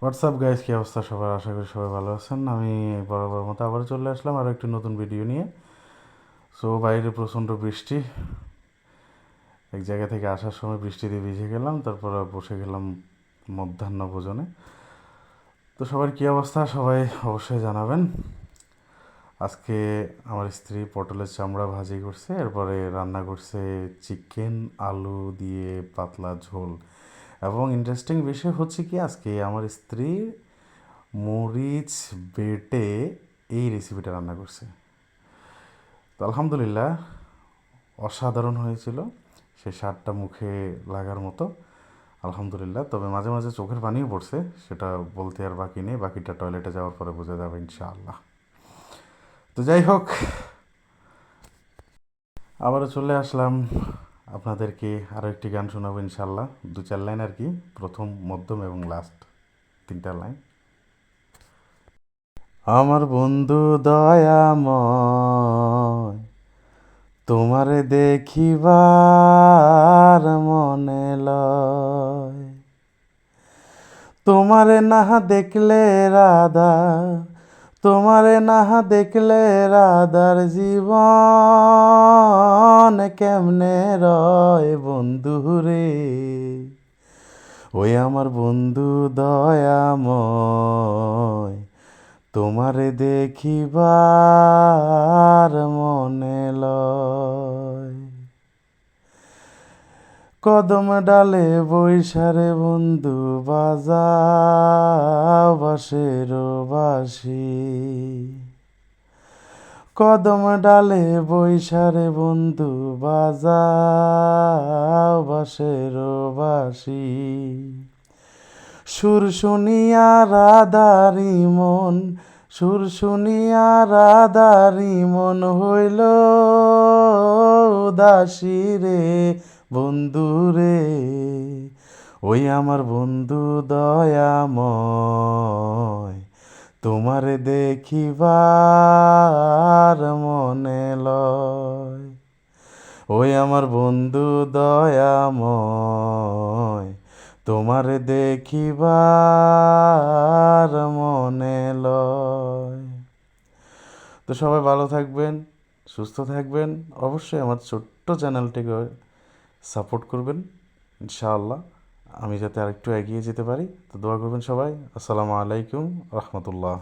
WhatsApp guys, কী অবস্থা সবার? আশা করি সবাই ভালো আছেন। আমি বরাবর মতো আবার চলে আসলাম আরও একটি নতুন ভিডিও নিয়ে। সো বাইরে প্রচণ্ড বৃষ্টি, এক জায়গা থেকে আসার সময় বৃষ্টিতে ভিজে গেলাম, তারপর বসে গেলাম মধ্যাহ্ন ভোজনে। তো সবার কী অবস্থা সবাই অবশ্যই জানাবেন। আজকে আমার স্ত্রী পটলের চামড়া ভাজি করছে, এরপরে রান্না করছে চিকেন আলু দিয়ে পাতলা ঝোল। এবং ইন্টারেস্টিং বিষয় হচ্ছে কি, আজকে আমার স্ত্রী মরিচ বেটে এই রেসিপিটা রান্না করছে। তো আলহামদুলিল্লাহ অসাধারণ হয়েছিল, সেই স্বাদটা মুখে লাগার মতো। আলহামদুলিল্লাহ। তবে মাঝে মাঝে চোখের পানিও পড়ছে, সেটা বলতে আর বাকি নেই, বাকিটা টয়লেটে যাওয়ার পরে বোঝা যাবে ইনশাআল্লাহ। তো যাই হোক, আবারও চলে আসলাম আপনাদেরকে আরও একটি গান শোনাবো ইনশাআল্লাহ। দু চার লাইন আর কি, প্রথম মধ্যম এবং লাস্ট তিনটা লাইন। আমার বন্ধু দয়াময়, তোমারে দেখিবার মনে লয়, তোমারে না দেখলে রাধা, তোমারে না দেখলে রাধার জীবন কেমনে রয় বন্ধু রে। ওই আমার বন্ধু দয়াময়, তোমারে দেখিবার মনে লয়। কদম ডালে বৈশারে বন্ধু বাজাও বাঁশের বাঁশি, কদম ডালে বৈশারে বন্ধু বাজাও বাঁশের বাঁশি। সুর শুনিয়া রাধারি মন, সুর শুনিয়া রাধারি মন হইল উদাসী রে বন্ধু রে। ওই আমার বন্ধু দয়াময়, তোমারে দেখিবার মনে লয়। ওই আমার বন্ধু দয়াময়, তোমারে দেখিবার মনে লয়। তো সবাই ভালো থাকবেন, সুস্থ থাকবেন। অবশ্যই আমার ছোট্ট চ্যানেলটিকে সাপোর্ট করবেন ইনশাআল্লাহ, আমি যাতে আরেকটু এগিয়ে যেতে পারি। তো দোয়া করবেন সবাই। আসসালামু আলাইকুম রহমতুল্লাহ।